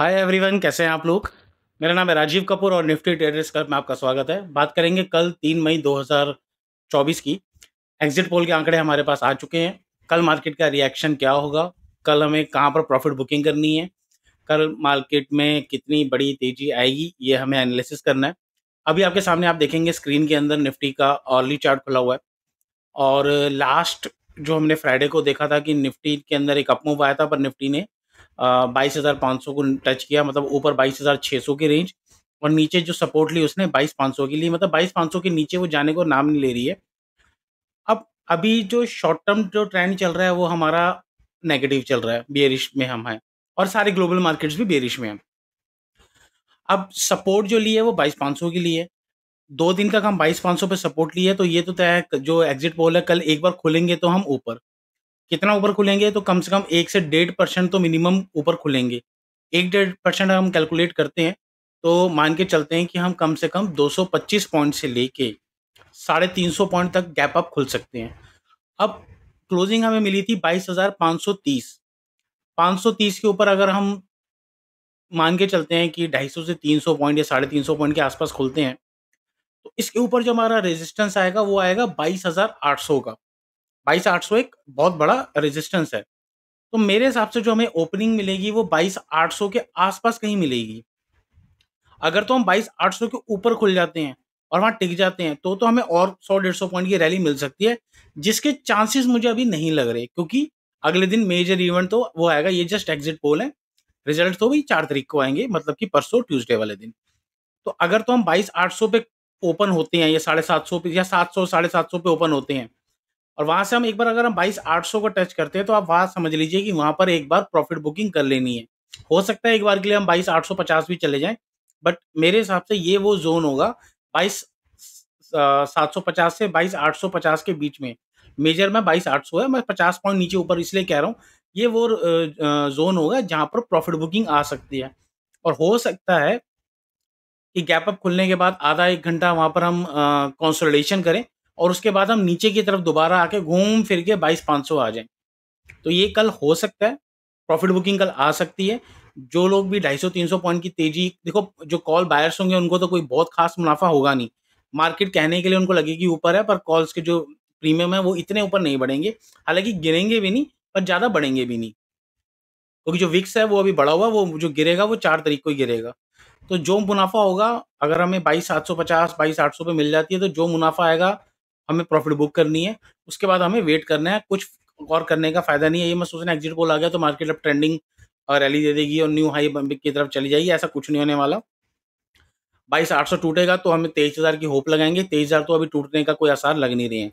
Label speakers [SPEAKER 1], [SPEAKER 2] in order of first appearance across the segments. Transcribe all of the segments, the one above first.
[SPEAKER 1] Hi everyone, कैसे हैं आप लोग। मेरा नाम है राजीव कपूर और निफ्टी ट्रेडर्स क्लब में आपका स्वागत है। बात करेंगे कल 3 मई 2024 की। एग्जिट पोल के आंकड़े हमारे पास आ चुके हैं। कल मार्केट का रिएक्शन क्या होगा, कल हमें कहाँ पर प्रॉफिट बुकिंग करनी है, कल मार्केट में कितनी बड़ी तेजी आएगी, ये हमें एनालिसिस करना है। अभी आपके सामने आप देखेंगे स्क्रीन के अंदर निफ्टी का अर्ली चार्ट खुला हुआ है। और लास्ट जो हमने फ्राइडे को देखा था कि निफ्टी के अंदर एक अपमूव आया था, पर निफ्टी ने 22,500 को टच किया, मतलब ऊपर 22,600 की रेंज, और नीचे जो सपोर्ट ली उसने 22,500 की ली, मतलब 22,500 के नीचे वो जाने को नाम नहीं ले रही है। अब अभी जो शॉर्ट टर्म जो ट्रेंड चल रहा है वो हमारा नेगेटिव चल रहा है, बेरिश में हम हैं, और सारे ग्लोबल मार्केट्स भी बेरिश में हैं। अब सपोर्ट जो ली है वो 22,500 की ली है। 2 दिन तक हम 22,500 पे सपोर्ट लिए, तो ये तो तय है जो एग्जिट पोल है कल एक बार खुलेंगे तो हम ऊपर कितना ऊपर खुलेंगे, तो कम से कम 1 से 1.5% तो मिनिमम ऊपर खुलेंगे। 1-1.5% हम कैलकुलेट करते हैं, तो मान के चलते हैं कि हम कम से कम 225 पॉइंट से लेके 350 पॉइंट तक गैप अप खुल सकते हैं। अब क्लोजिंग हमें मिली थी 22,530। 530 के ऊपर अगर हम मान के चलते हैं कि 250 से 300 पॉइंट या 350 पॉइंट के आसपास खुलते हैं, तो इसके ऊपर जो हमारा रेजिस्टेंस आएगा वो आएगा 22,800 का। 22,800 एक बहुत बड़ा रेजिस्टेंस है। तो मेरे हिसाब से जो हमें ओपनिंग मिलेगी वो 22,800 के आसपास कहीं मिलेगी। अगर तो हम 22,800 के ऊपर खुल जाते हैं और वहां टिक जाते हैं तो हमें और 100-150 पॉइंट की रैली मिल सकती है, जिसके चांसेस मुझे अभी नहीं लग रहे, क्योंकि अगले दिन मेजर इवेंट तो वो आएगा। ये जस्ट एग्जिट पोल है, रिजल्ट तो वही 4 तारीख को आएंगे, मतलब कि परसों ट्यूसडे वाले दिन। तो अगर तो हम 22,800 पे ओपन होते हैं या 750 पे या 700 750 पे ओपन होते हैं, और वहां से हम एक बार अगर हम 22,800 को टच करते हैं, तो आप वहां समझ लीजिए कि वहां पर एक बार प्रॉफिट बुकिंग कर लेनी है। हो सकता है एक बार के लिए हम 22,850 भी चले जाएं, बट मेरे हिसाब से ये वो जोन होगा 22,750 से 22,850 के बीच में। मेजर में 22,800 है, मैं 50 पॉइंट नीचे ऊपर इसलिए कह रहा हूँ। ये वो जोन होगा जहां पर प्रॉफिट बुकिंग आ सकती है, और हो सकता है कि गैप अप खुलने के बाद आधा 1 घंटा वहां पर हम कंसोलिडेशन करें, और उसके बाद हम नीचे की तरफ दोबारा आके घूम फिर के 22,500 आ जाएं। तो ये कल हो सकता है, प्रॉफिट बुकिंग कल आ सकती है। जो लोग भी 250-300 पॉइंट की तेजी, देखो जो कॉल बायर्स होंगे उनको तो कोई बहुत खास मुनाफा होगा नहीं। मार्केट कहने के लिए उनको लगेगी ऊपर है, पर कॉल्स के जो प्रीमियम है वो इतने ऊपर नहीं बढ़ेंगे। हालांकि गिरेंगे भी नहीं, पर ज्यादा बढ़ेंगे भी नहीं, क्योंकि जो विक्स है वो अभी बढ़ा हुआ है, वो जो गिरेगा वो 4 तारीख को ही गिरेगा। तो जो मुनाफा होगा, अगर हमें 22,750 22,800 पे मिल जाती है, तो जो मुनाफा आएगा हमें प्रॉफिट बुक करनी है। उसके बाद हमें वेट करना है, कुछ और करने का फायदा नहीं है। ये मैं सोचना एग्जिट पोल आ गया तो मार्केट अब ट्रेंडिंग और रैली दे देगी और न्यू हाई की तरफ चली जाएगी, ऐसा कुछ नहीं होने वाला। 22,800 टूटेगा तो हमें 23,000 की होप लगाएंगे। 23,000 तो अभी टूटने का कोई आसार लग नहीं रहे हैं।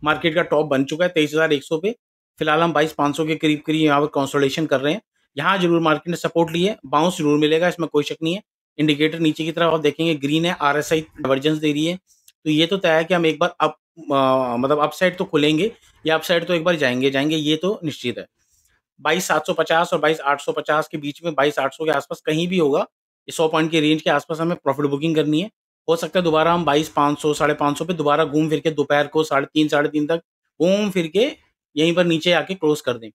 [SPEAKER 1] मार्केट का टॉप बन चुका है 23,100 पे। फिलहाल हम 22,500 के करीब करीब यहाँ पर कंसोलिडेशन कर रहे हैं। यहाँ जरूर मार्केट ने सपोर्ट ली है, बाउंस जरूर मिलेगा, इसमें कोई शक नहीं है। इंडिकेटर नीचे की तरफ आप देखेंगे ग्रीन है, आरएसआई डाइवर्जेंस दे रही है, तो ये तो तय है कि हम एक बार अप मतलब अपसाइड तो खुलेंगे या अपसाइड तो एक बार जाएंगे जाएंगे, ये तो निश्चित है। 22,750 और 22,850 के बीच में, 22,800 के आसपास कहीं भी होगा, 100 पॉइंट की रेंज के आसपास हमें प्रॉफिट बुकिंग करनी है। हो सकता है दोबारा हम 22,500 550 पे दोबारा घूम फिर के दोपहर को 3:30 तक घूम फिर के यहीं पर नीचे आके क्लोज कर दें।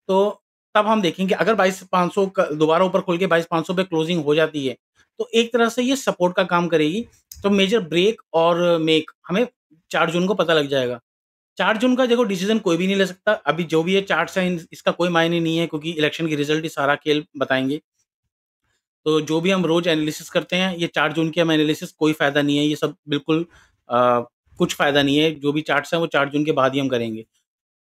[SPEAKER 1] तो तब हम देखेंगे, अगर 22,500 दोबारा ऊपर खोल के 22,500 पे क्लोजिंग हो जाती है, तो एक तरह से ये सपोर्ट का काम करेगी। तो मेजर ब्रेक और मेक हमें 4 जून को पता लग जाएगा। 4 जून का देखो डिसीजन कोई भी नहीं ले सकता, अभी जो भी है चार्ट है इसका कोई मायने नहीं है, क्योंकि इलेक्शन की रिजल्ट ही सारा खेल बताएंगे। तो जो भी हम रोज एनालिसिस करते हैं, ये 4 जून की हम एनालिसिस कोई फायदा नहीं है, ये सब बिल्कुल कुछ फायदा नहीं है। जो भी चार्ट्स हैं वो 4 जून के बाद ही हम करेंगे।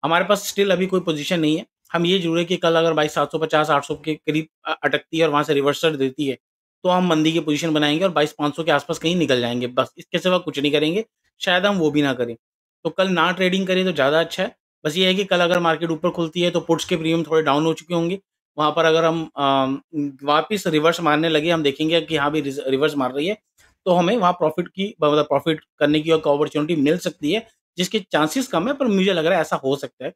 [SPEAKER 1] हमारे पास स्टिल अभी कोई पोजीशन नहीं है। हम ये जरूर है कि कल अगर 22,750 800 के करीब अटकती है और वहां से रिवर्सल देती है, तो हम मंदी की पोजीशन बनाएंगे और 22,500 के आसपास कहीं निकल जाएंगे, बस इसके सिवा कुछ नहीं करेंगे। शायद हम वो भी ना करें, तो कल ना ट्रेडिंग करें तो ज़्यादा अच्छा है। बस ये है कि कल अगर मार्केट ऊपर खुलती है तो पुट्स के प्रीमियम थोड़े डाउन हो चुके होंगे। वहां पर अगर हम वापस रिवर्स मारने लगे, हम देखेंगे कि हाँ भी रिवर्स मार रही है, तो हमें वहाँ प्रॉफिट की मतलब प्रॉफिट करने की अपॉर्चुनिटी मिल सकती है, जिसके चांसेस कम है, पर मुझे लग रहा है ऐसा हो सकता है।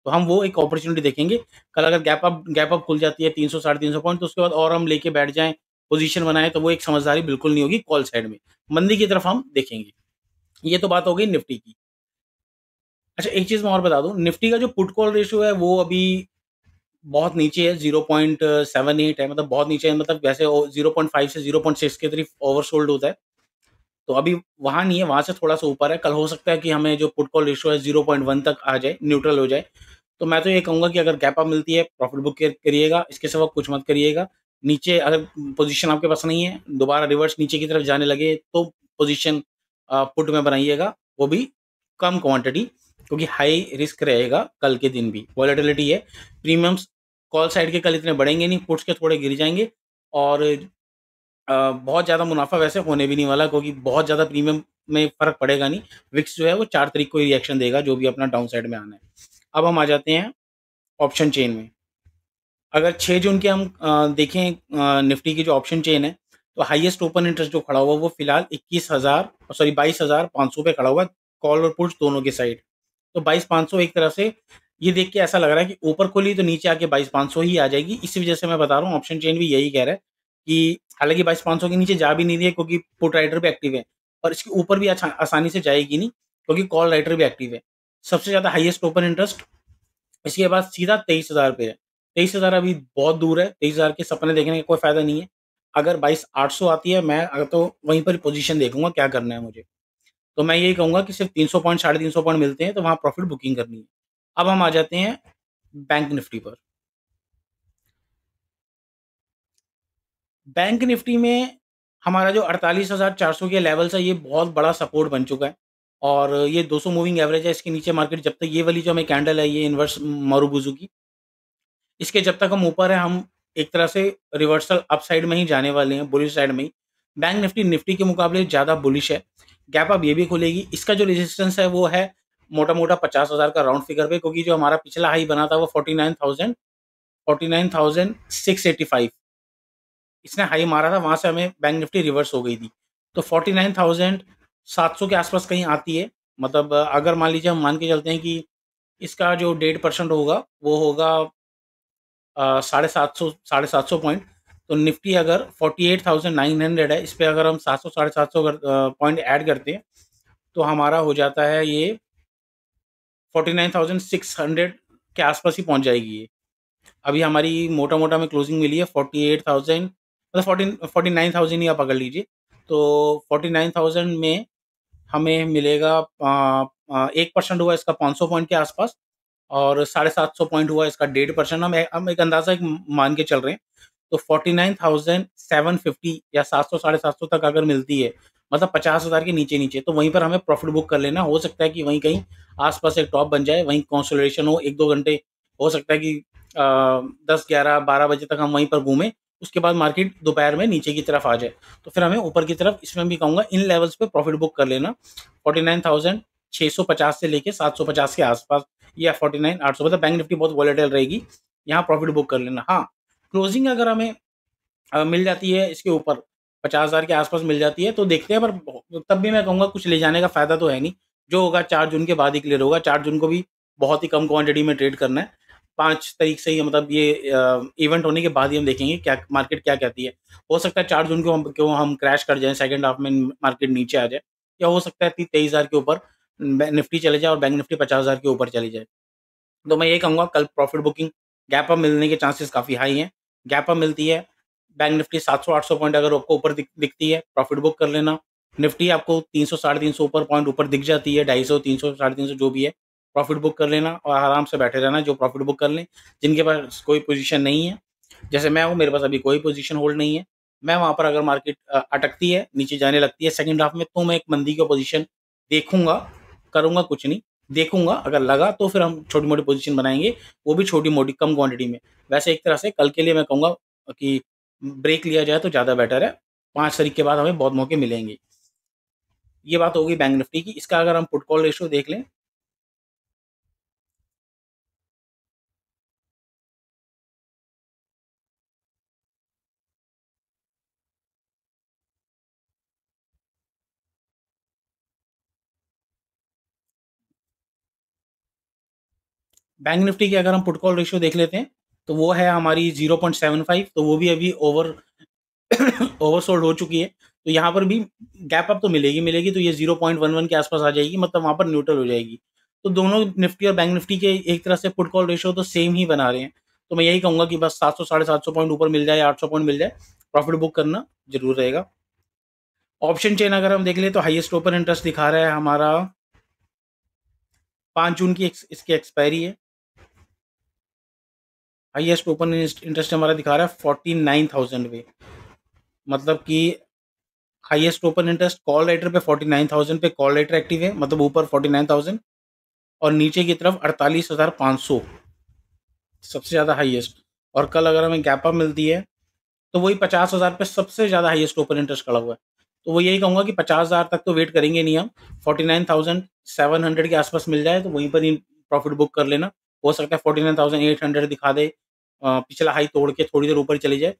[SPEAKER 1] तो हम वो एक अपॉर्चुनिटी देखेंगे। कल अगर गैप अप खुल जाती है 300 350 पॉइंट, तो उसके बाद और हम लेके बैठ जाएं, पोजीशन बनाएं, तो वो एक समझदारी बिल्कुल नहीं होगी। कॉल साइड में मंदी की तरफ हम देखेंगे। ये तो बात हो गई निफ्टी की। अच्छा, एक चीज मैं और बता दूं, निफ्टी का जो पुट कॉल रेशियो है वो अभी बहुत नीचे है, 0.78 है, मतलब बहुत नीचे है, मतलब वैसे 0.5 से 0.6 के करीब ओवरसोल्ड होता है। तो अभी वहाँ नहीं है, वहाँ से थोड़ा-सा ऊपर है। कल हो सकता है कि हमें जो पुट कॉल रेशियो है 0.1 तक आ जाए, न्यूट्रल हो जाए। तो मैं तो ये कहूँगा कि अगर गैप अप मिलती है, प्रॉफिट बुक करिएगा, इसके सिवा कुछ मत करिएगा। नीचे अगर पोज़ीशन आपके पास नहीं है, दोबारा रिवर्स नीचे की तरफ जाने लगे तो पोज़ीशन पुट में बनाइएगा, वो भी कम क्वांटिटी, क्योंकि हाई रिस्क रहेगा कल के दिन भी। वॉलेटिलिटी है, प्रीमियम्स कॉल साइड के कल इतने बढ़ेंगे नहीं, पुट्स के थोड़े गिर जाएँगे और बहुत ज़्यादा मुनाफ़ा वैसे होने भी नहीं वाला, क्योंकि बहुत ज़्यादा प्रीमियम में फ़र्क पड़ेगा नहीं। विक्स जो है वो 4 तारीख को ही रिएक्शन देगा, जो भी अपना डाउन साइड में आना है। अब हम आ जाते हैं ऑप्शन चेन में। अगर 6 जून के हम देखें निफ्टी की जो ऑप्शन चेन है, तो हाईएस्ट ओपन इंटरेस्ट जो खड़ा हुआ है वो फिलहाल 22,500 पे खड़ा हुआ है, कॉल और पुट्स दोनों के साइड। तो 22,500 एक तरह से ये देख के ऐसा लग रहा है कि ऊपर खुली तो नीचे आके 22,500 ही आ जाएगी। इसी वजह से मैं बता रहा हूँ, ऑप्शन चेन भी यही कह रहा है कि हालाँकि 22,500 के नीचे जा भी नहीं रही है, क्योंकि पुट राइटर भी एक्टिव है, और इसके ऊपर भी आसानी से जाएगी नहीं, क्योंकि कॉल राइटर भी एक्टिव है। सबसे ज़्यादा हाईएस्ट ओपन इंटरेस्ट इसके बाद सीधा 23,000 पे है। 23,000 अभी बहुत दूर है, 23,000 के सपने देखने का कोई फ़ायदा नहीं है। अगर 22,800 आती है, मैं तो वहीं पर पोज़ीशन देखूँगा क्या करना है मुझे। तो मैं यही कहूँगा कि सिर्फ़ 300 पॉइंट, 350 पॉइंट मिलते हैं, तो वहाँ प्रॉफ़िट बुकिंग करनी है। अब हम आ जाते हैं बैंक निफ्टी पर। बैंक निफ्टी में हमारा जो 48,400 के लेवल्स है, ये बहुत बड़ा सपोर्ट बन चुका है, और ये 200 मूविंग एवरेज है। इसके नीचे मार्केट जब तक, ये वाली जो हमें कैंडल है, ये इन्वर्स मारुबुजु की, इसके जब तक हम ऊपर हैं, हम एक तरह से रिवर्सल अपसाइड में ही जाने वाले हैं, बुलिश साइड में ही। बैंक निफ्टी निफ्टी के मुकाबले ज़्यादा बुलिश है। गैप अप ये भी खुलेगी। इसका जो रेजिस्टेंस है वो है मोटा-मोटा 50,000 का राउंड फिगर पे, क्योंकि जो हमारा पिछला हाई बना था वो 49,685 इसने हाई मारा था, वहाँ से हमें बैंक निफ्टी रिवर्स हो गई थी। तो 49,700 के आस-पास कहीं आती है। मतलब अगर मान लीजिए हम मान के चलते हैं कि इसका जो 1.5% होगा, वो होगा 750 पॉइंट। तो निफ्टी अगर 48,900 है, इस पे अगर हम 700 750 अगर पॉइंट ऐड करते हैं, तो हमारा हो जाता है ये 49,600 के आसपास ही पहुंच जाएगी ये। अभी हमारी मोटा-मोटा में क्लोजिंग मिली है 48,000, मतलब 49,000 ही आप पकड़ लीजिए। तो 49,000 में हमें मिलेगा 1% हुआ इसका 500 पॉइंट के आसपास, और 750 पॉइंट हुआ इसका 1.5%। हम एक अंदाज़ा एक मान के चल रहे हैं। तो 49,750 या 700 750 तक अगर मिलती है, मतलब 50,000 के नीचे-नीचे, तो वहीं पर हमें प्रॉफ़िट बुक कर लेना। हो सकता है कि वहीं कहीं आस-पास एक टॉप बन जाए, वहीं कंसोलिडेशन हो 1-2 घंटे, हो सकता है कि 10, 11, 12 बजे तक हम वहीं पर घूमें। उसके बाद मार्केट दोपहर में नीचे की तरफ आ जाए, तो फिर हमें ऊपर की तरफ, इसमें भी कहूँगा इन लेवल्स पे प्रॉफ़िट बुक कर लेना। 49,650 से लेके 750 के आस-पास, या 49,800, मतलब बैंक निफ्टी बहुत वोलेटाइल रहेगी, यहाँ प्रॉफ़िट बुक कर लेना। हाँ, क्लोजिंग अगर हमें मिल जाती है इसके ऊपर, 50,000 के आस-पास मिल जाती है, तो देखते हैं, पर तब भी मैं कहूँगा कुछ ले जाने का फ़ायदा तो है नहीं। जो होगा 4 जून के बाद ही क्लियर होगा। 4 जून को भी बहुत ही कम क्वांटिटी में ट्रेड करना है। 5 तारीख से ही, मतलब ये इवेंट होने के बाद ही हम देखेंगे क्या मार्केट क्या कहती है। हो सकता है 4 जून को हम क्रैश कर जाएँ, सेकंड हाफ में मार्केट नीचे आ जाए, या हो सकता है 23,000 के ऊपर निफ्टी चले जाए और बैंक निफ्टी 50,000 के ऊपर चली जाए। तो मैं ये कहूँगा कल प्रॉफिट बुकिंग, गैप अप मिलने के चांसेस काफ़ी हाई हैं। गैप अप मिलती है, बैंक निफ्टी 700-800 पॉइंट अगर आपको ऊपर दिखती है, प्रॉफिट बुक कर लेना। निफ्टी आपको 300 साढ़े 300 ऊपर पॉइंट ऊपर दिख जाती है, 250 300 साढ़े 300 जो भी है, प्रॉफिट बुक कर लेना और आराम से बैठे रहना। जो प्रॉफिट बुक कर लें, जिनके पास कोई पोजीशन नहीं है, जैसे मैं हूँ, मेरे पास अभी कोई पोजीशन होल्ड नहीं है। मैं वहाँ पर अगर मार्केट अटकती है, नीचे जाने लगती है सेकंड हाफ में, तो मैं एक मंदी की पोजीशन देखूँगा, करूँगा कुछ नहीं। देखूँगा, अगर लगा तो फिर हम छोटी-मोटी पोज़ीशन बनाएँगे, वो भी छोटी-मोटी कम क्वांटिटी में। वैसे एक तरह से कल के लिए मैं कहूँगा कि ब्रेक लिया जाए तो ज़्यादा बेटर है। 5 तारीख के बाद हमें बहुत मौके मिलेंगे। ये बात हो गई बैंक निफ्टी की। इसका अगर हम पुट कॉल रेशियो देख लें, बैंक निफ्टी की अगर हम पुट कॉल रेशियो देख लेते हैं, तो वो है हमारी 0.75, तो वो भी अभी ओवरसोल्ड हो चुकी है। तो यहाँ पर भी गैप अप तो मिलेगी, तो ये 0.11 के आस-पास आ जाएगी, मतलब वहाँ पर न्यूट्रल हो जाएगी। तो दोनों निफ्टी और बैंक निफ्टी के एक तरह से पुट कॉल रेशियो तो सेम ही बना रहे हैं। तो मैं यही कहूँगा कि बस 700 साढ़े 700 पॉइंट ऊपर मिल जाए, 800 पॉइंट मिल जाए, प्रॉफिट बुक करना ज़रूर रहेगा। ऑप्शन चेन अगर हम देख लें तो हाईएस्ट ओपन इंटरेस्ट दिखा रहा है हमारा 5 जून की इसकी एक्सपायरी है। हाईएस्ट ओपन इंटरेस्ट हमारा दिखा रहा है 49,000 पे, मतलब कि highest open interest call writer पे 49,000 पे कॉल राइटर एक्टिव है, मतलब ऊपर 49,000 और नीचे की तरफ 48,500 सबसे ज़्यादा हाईएस्ट। और कल अगर हमें गैप अप मिलती है तो वही 50,000 पे सबसे ज़्यादा हाईएस्ट ओपन इंटरेस्ट खड़ा हुआ है। तो वो यही कहूँगा कि 50,000 तक तो वेट करेंगे नहीं हम, 49,700 के आसपास मिल जाए तो वहीं पर ही प्रॉफिट बुक कर लेना। हो सकता है 49,800 दिखा दे, पिछला हाई तोड़ के थोड़ी देर ऊपर चली जाए,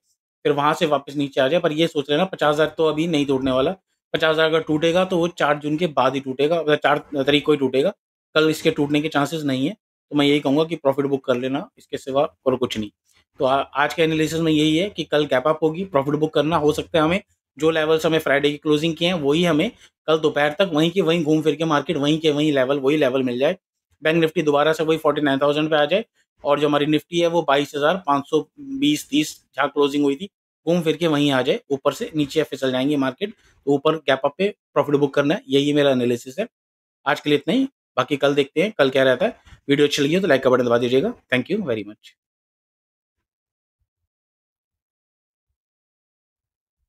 [SPEAKER 1] फिर वहाँ से वापस नीचे आ जाए। पर ये सोच लेना 50,000 तो अभी नहीं तोड़ने वाला। 50,000 अगर टूटेगा तो वो 4 जून के बाद ही टूटेगा, 4 तारीख को ही टूटेगा, कल इसके टूटने के चांसेस नहीं है। तो मैं यही कहूँगा कि प्रॉफिट बुक कर लेना, इसके सिवा और कुछ नहीं। तो आज के एनालिसिस में यही है कि कल गैप अप होगी, प्रॉफिट बुक करना। हो सकता है हमें जो लेवल्स हमें फ्राइडे की क्लोजिंग किए हैं वही हमें कल दोपहर तक वहीं के वहीं घूम फिर के मार्केट वहीं के वही लेवल मिल जाए। बैंक निफ्टी दोबारा से वही 49,000 पे आ जाए और जो हमारी निफ्टी है वो 22,520-30 जहाँ क्लोजिंग हुई थी घूम फिर के वहीं आ जाए, ऊपर से नीचे फिसल जाएंगे मार्केट, तो ऊपर गैप अप पे प्रॉफिट बुक करना है। यही मेरा एनालिसिस है। आज के लिए इतना ही, बाकी कल देखते हैं कल क्या रहता है। वीडियो अच्छी लगी हो तो लाइक का बटन दबा दीजिएगा। Thank you very much.